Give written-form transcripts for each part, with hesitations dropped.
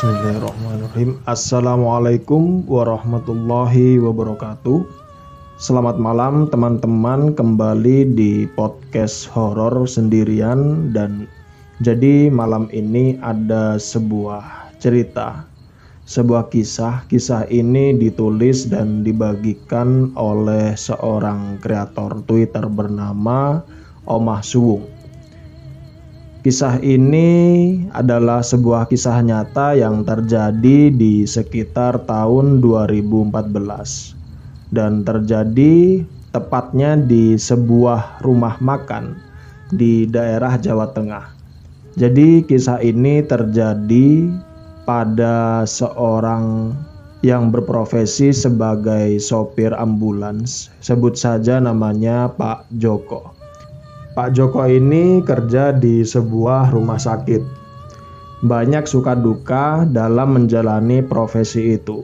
Bismillahirrahmanirrahim. Assalamualaikum warahmatullahi wabarakatuh. Selamat malam teman-teman, kembali di podcast horor sendirian. Dan jadi malam ini ada sebuah cerita, sebuah kisah. Kisah ini ditulis dan dibagikan oleh seorang kreator Twitter bernama Omah Suwung. Kisah ini adalah sebuah kisah nyata yang terjadi di sekitar tahun 2014 dan terjadi tepatnya di sebuah rumah makan di daerah Jawa Tengah. Jadi kisah ini terjadi pada seorang yang berprofesi sebagai sopir ambulans, sebut saja namanya Pak Joko. Pak Joko ini kerja di sebuah rumah sakit. Banyak suka duka dalam menjalani profesi itu.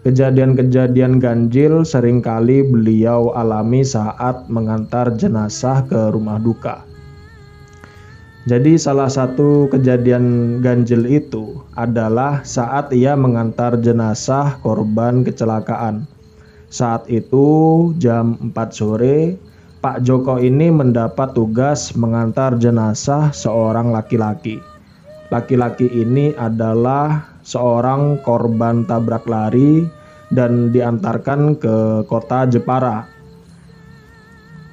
Kejadian-kejadian ganjil seringkali beliau alami saat mengantar jenazah ke rumah duka. Jadi salah satu kejadian ganjil itu adalah saat ia mengantar jenazah korban kecelakaan. Saat itu jam 4 sore, Pak Joko ini mendapat tugas mengantar jenazah seorang laki-laki. Laki-laki ini adalah seorang korban tabrak lari dan diantarkan ke kota Jepara.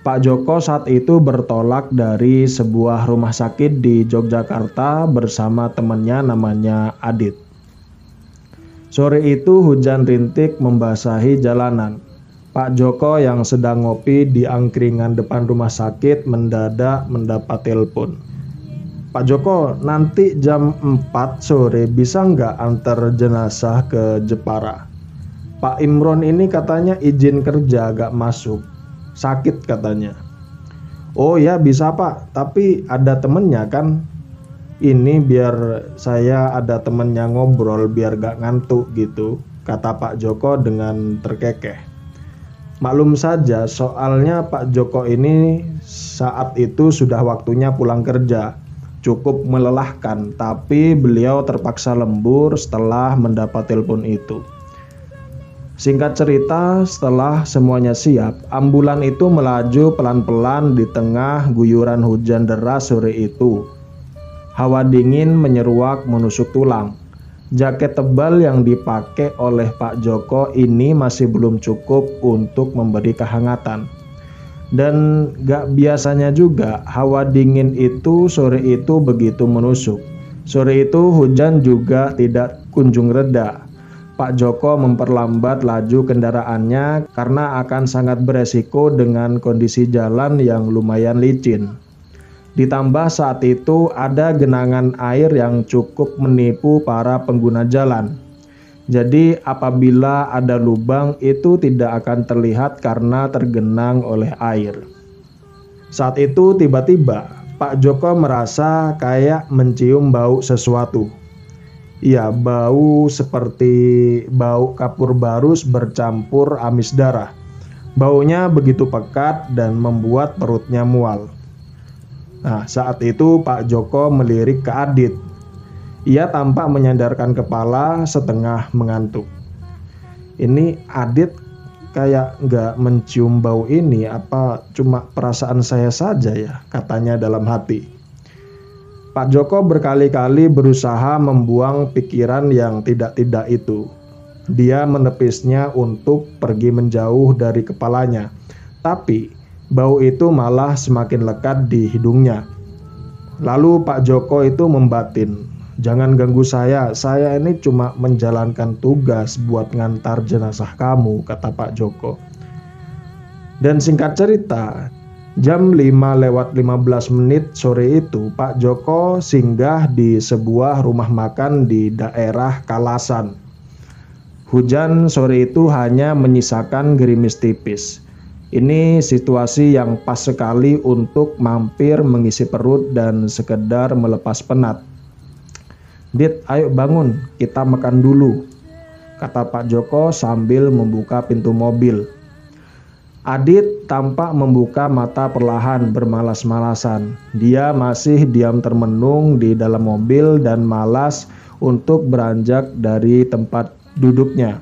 Pak Joko saat itu bertolak dari sebuah rumah sakit di Yogyakarta bersama temannya namanya Adit. Sore itu hujan rintik membasahi jalanan. Pak Joko yang sedang ngopi di angkringan depan rumah sakit mendadak mendapat telepon. Pak Joko, nanti jam 4 sore bisa nggak antar jenazah ke Jepara? Pak Imron ini katanya izin kerja gak masuk, sakit katanya. Oh ya bisa Pak, tapi ada temennya kan? Ini biar saya ada temennya ngobrol biar gak ngantuk gitu, kata Pak Joko dengan terkekeh. Maklum saja, soalnya Pak Joko ini saat itu sudah waktunya pulang kerja. Cukup melelahkan, tapi beliau terpaksa lembur setelah mendapat telepon itu. Singkat cerita, setelah semuanya siap, ambulan itu melaju pelan-pelan di tengah guyuran hujan deras sore itu. Hawa dingin menyeruak menusuk tulang. Jaket tebal yang dipakai oleh Pak Joko ini masih belum cukup untuk memberi kehangatan. Dan gak biasanya juga hawa dingin itu sore itu begitu menusuk. Sore itu hujan juga tidak kunjung reda. Pak Joko memperlambat laju kendaraannya karena akan sangat beresiko dengan kondisi jalan yang lumayan licin. Ditambah saat itu ada genangan air yang cukup menipu para pengguna jalan. Jadi apabila ada lubang itu tidak akan terlihat karena tergenang oleh air. Saat itu tiba-tiba Pak Joko merasa kayak mencium bau sesuatu. Ya, bau seperti bau kapur barus bercampur amis darah. Baunya begitu pekat dan membuat perutnya mual. Nah, saat itu Pak Joko melirik ke Adit. Ia tampak menyandarkan kepala setengah mengantuk. Ini Adit kayak nggak mencium bau ini, apa cuma perasaan saya saja ya, katanya dalam hati. Pak Joko berkali-kali berusaha membuang pikiran yang tidak-tidak itu. Dia menepisnya untuk pergi menjauh dari kepalanya. Tapi bau itu malah semakin lekat di hidungnya. Lalu Pak Joko itu membatin, jangan ganggu saya ini cuma menjalankan tugas buat ngantar jenazah kamu, kata Pak Joko. Dan singkat cerita, jam 5:15 sore itu Pak Joko singgah di sebuah rumah makan di daerah Kalasan. Hujan sore itu hanya menyisakan gerimis tipis. Ini situasi yang pas sekali untuk mampir mengisi perut dan sekedar melepas penat. Dit, ayo bangun, kita makan dulu, kata Pak Joko sambil membuka pintu mobil. Adit tampak membuka mata perlahan bermalas-malasan. Dia masih diam termenung di dalam mobil dan malas untuk beranjak dari tempat duduknya.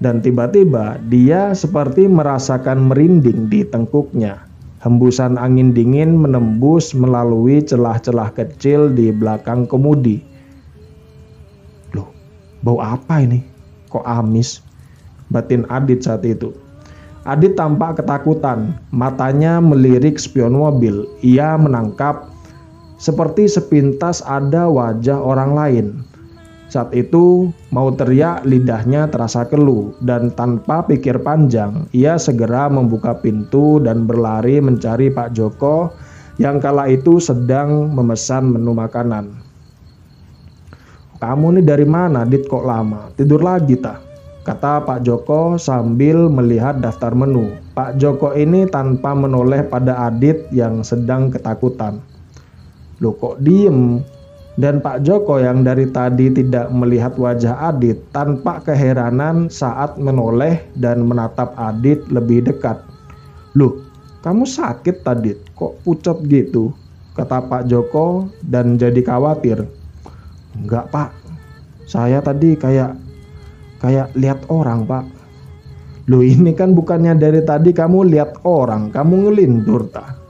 Dan tiba-tiba dia seperti merasakan merinding di tengkuknya. Hembusan angin dingin menembus melalui celah-celah kecil di belakang kemudi. Loh, bau apa ini? Kok amis? Batin Adit saat itu. Adit tampak ketakutan, matanya melirik spion mobil. Ia menangkap seperti sepintas ada wajah orang lain. Saat itu mau teriak, lidahnya terasa keluh, dan tanpa pikir panjang ia segera membuka pintu dan berlari mencari Pak Joko yang kala itu sedang memesan menu makanan. "Kamu nih dari mana, Dit, kok lama? Tidur lagi tah?" kata Pak Joko sambil melihat daftar menu. Pak Joko ini tanpa menoleh pada Adit yang sedang ketakutan. "Loh, kok diem?" Dan Pak Joko yang dari tadi tidak melihat wajah Adit tanpa keheranan saat menoleh dan menatap Adit lebih dekat. "Loh, kamu sakit tadi? Kok pucat gitu?" kata Pak Joko dan jadi khawatir. "Enggak, Pak. Saya tadi kayak lihat orang, Pak." "Loh, ini kan bukannya dari tadi kamu lihat orang, kamu ngelindur tah?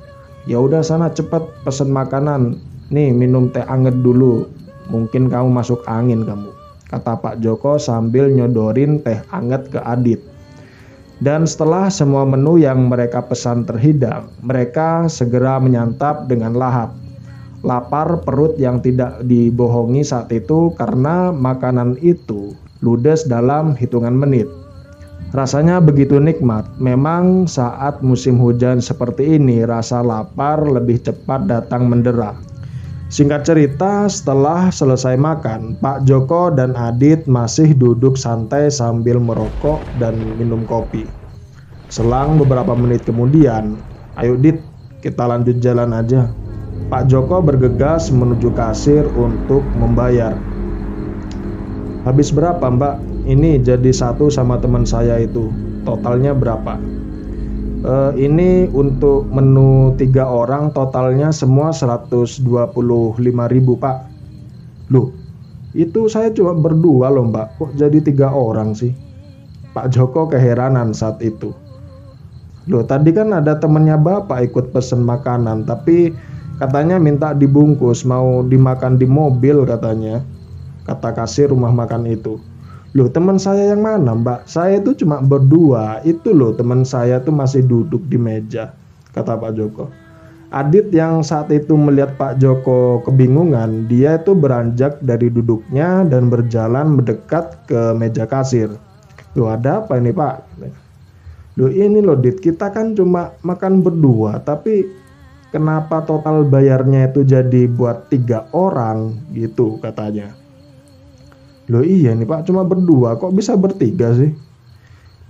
Ya udah sana cepet pesen makanan. Nih, minum teh anget dulu. Mungkin kamu masuk angin kamu," kata Pak Joko sambil nyodorin teh anget ke Adit. Dan setelah semua menu yang mereka pesan terhidang, mereka segera menyantap dengan lahap. Lapar perut yang tidak dibohongi saat itu karena makanan itu ludes dalam hitungan menit. Rasanya begitu nikmat. Memang saat musim hujan seperti ini rasa lapar lebih cepat datang mendera. Singkat cerita, setelah selesai makan, Pak Joko dan Adit masih duduk santai sambil merokok dan minum kopi. Selang beberapa menit kemudian, "Ayo Dit, kita lanjut jalan aja." Pak Joko bergegas menuju kasir untuk membayar. "Habis berapa, Mbak? Ini jadi satu sama teman saya itu. Totalnya berapa?" Ini untuk menu 3 orang totalnya semua 125.000, Pak." "Loh, itu saya cuma berdua loh, Mbak. Kok jadi 3 orang sih?" Pak Joko keheranan saat itu. "Loh, tadi kan ada temennya Bapak ikut pesen makanan, tapi katanya minta dibungkus, mau dimakan di mobil katanya," kata kasir rumah makan itu. "Loh, teman saya yang mana, Mbak? Saya itu cuma berdua. Itu loh teman saya tuh masih duduk di meja," kata Pak Joko. Adit yang saat itu melihat Pak Joko kebingungan, dia itu beranjak dari duduknya dan berjalan mendekat ke meja kasir. "Loh, ada apa ini, Pak?" "Loh, ini loh Dit, kita kan cuma makan berdua, tapi kenapa total bayarnya itu jadi buat 3 orang gitu," katanya. "Loh iya nih Pak, cuma berdua, kok bisa bertiga sih?"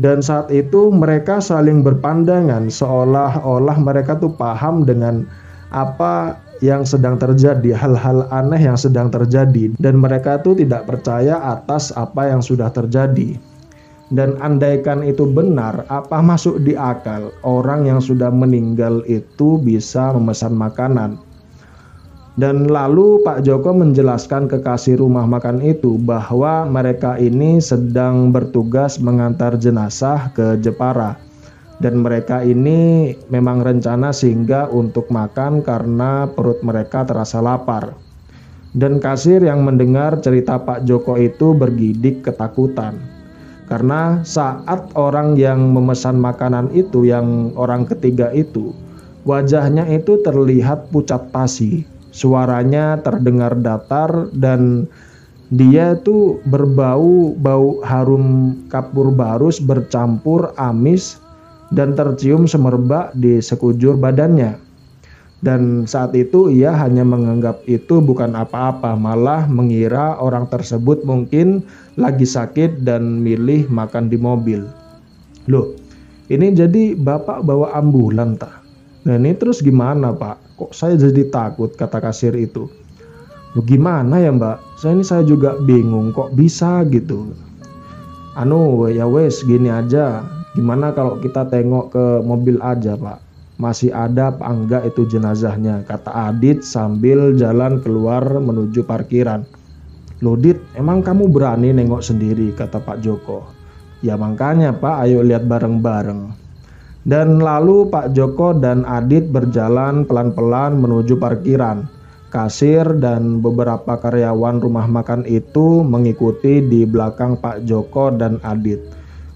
Dan saat itu mereka saling berpandangan seolah-olah mereka tuh paham dengan apa yang sedang terjadi, hal-hal aneh yang sedang terjadi, dan mereka tuh tidak percaya atas apa yang sudah terjadi. Dan andaikan itu benar, apa masuk di akal orang yang sudah meninggal itu bisa memesan makanan? Dan lalu Pak Joko menjelaskan ke kasir rumah makan itu bahwa mereka ini sedang bertugas mengantar jenazah ke Jepara. Dan mereka ini memang rencana singgah untuk makan karena perut mereka terasa lapar. Dan kasir yang mendengar cerita Pak Joko itu bergidik ketakutan. Karena saat orang yang memesan makanan itu, yang orang ketiga itu, wajahnya itu terlihat pucat pasi. Suaranya terdengar datar dan dia tuh berbau harum kapur barus bercampur amis dan tercium semerbak di sekujur badannya. Dan saat itu ia hanya menganggap itu bukan apa-apa, malah mengira orang tersebut mungkin lagi sakit dan milih makan di mobil. "Loh, ini jadi Bapak bawa ambulan tak? Nah ini terus gimana Pak? Kok saya jadi takut," kata kasir itu. "Loh gimana ya Mbak? Saya juga bingung kok bisa gitu." Ya wes gini aja. Gimana kalau kita tengok ke mobil aja Pak? Masih ada apa enggak itu jenazahnya," kata Adit sambil jalan keluar menuju parkiran. "Loh Dit, emang kamu berani nengok sendiri?" kata Pak Joko. "Ya makanya Pak, ayo lihat bareng-bareng." Dan lalu Pak Joko dan Adit berjalan pelan-pelan menuju parkiran. Kasir dan beberapa karyawan rumah makan itu mengikuti di belakang Pak Joko dan Adit.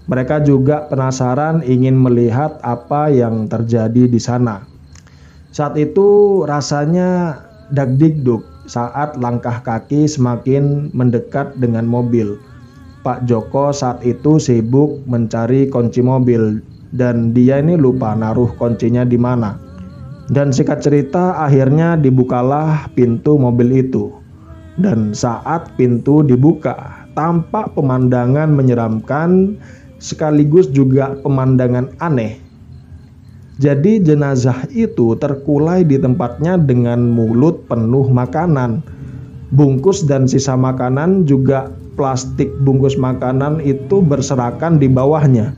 Mereka juga penasaran ingin melihat apa yang terjadi di sana. Saat itu rasanya dagdikduk saat langkah kaki semakin mendekat dengan mobil. Pak Joko saat itu sibuk mencari kunci mobil dan dia ini lupa naruh kuncinya di mana. Dan singkat cerita akhirnya dibukalah pintu mobil itu. Dan saat pintu dibuka, tampak pemandangan menyeramkan sekaligus juga pemandangan aneh. Jadi jenazah itu terkulai di tempatnya dengan mulut penuh makanan. Bungkus dan sisa makanan juga plastik bungkus makanan itu berserakan di bawahnya.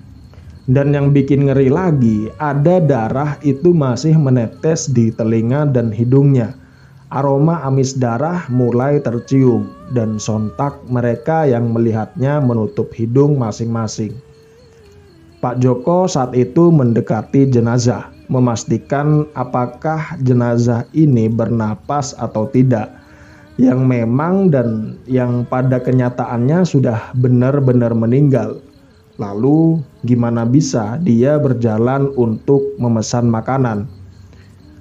Dan yang bikin ngeri lagi, ada darah itu masih menetes di telinga dan hidungnya. Aroma amis darah mulai tercium dan sontak mereka yang melihatnya menutup hidung masing-masing. Pak Joko saat itu mendekati jenazah, memastikan apakah jenazah ini bernapas atau tidak. Yang memang dan yang pada kenyataannya sudah benar-benar meninggal. Lalu gimana bisa dia berjalan untuk memesan makanan?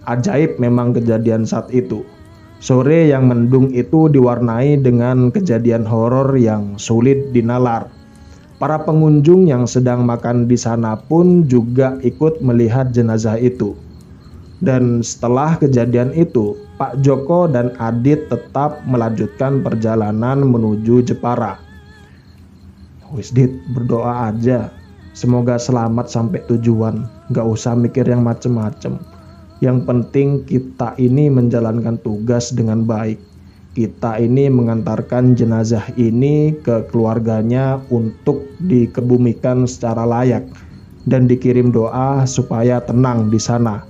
Ajaib memang kejadian saat itu. Sore yang mendung itu diwarnai dengan kejadian horor yang sulit dinalar. Para pengunjung yang sedang makan di sana pun juga ikut melihat jenazah itu. Dan setelah kejadian itu, Pak Joko dan Adit tetap melanjutkan perjalanan menuju Jepara. "Wis Dit, berdoa aja. Semoga selamat sampai tujuan. Gak usah mikir yang macem-macem. Yang penting kita ini menjalankan tugas dengan baik. Kita ini mengantarkan jenazah ini ke keluarganya untuk dikebumikan secara layak. Dan dikirim doa supaya tenang di sana,"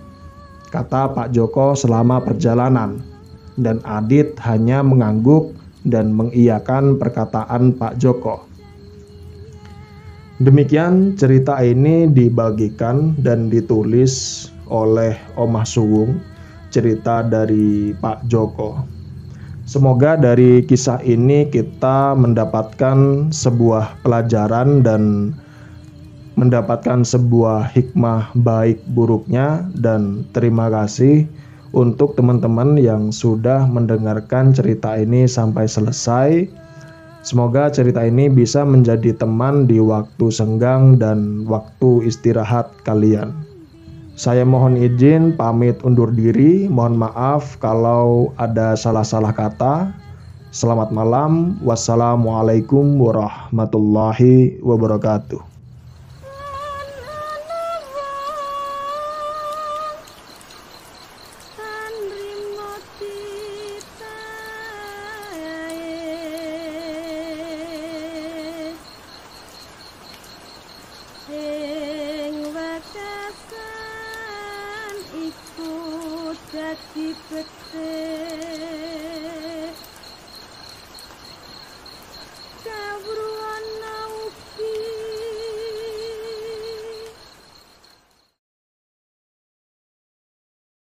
kata Pak Joko selama perjalanan. Dan Adit hanya mengangguk dan mengiyakan perkataan Pak Joko. Demikian cerita ini dibagikan dan ditulis oleh Omah Suwung, cerita dari Pak Joko. Semoga dari kisah ini kita mendapatkan sebuah pelajaran dan mendapatkan sebuah hikmah baik buruknya. Dan terima kasih untuk teman-teman yang sudah mendengarkan cerita ini sampai selesai. Semoga cerita ini bisa menjadi teman di waktu senggang dan waktu istirahat kalian. Saya mohon izin pamit undur diri. Mohon maaf kalau ada salah-salah kata. Selamat malam. Wassalamualaikum warahmatullahi wabarakatuh. Dadi petik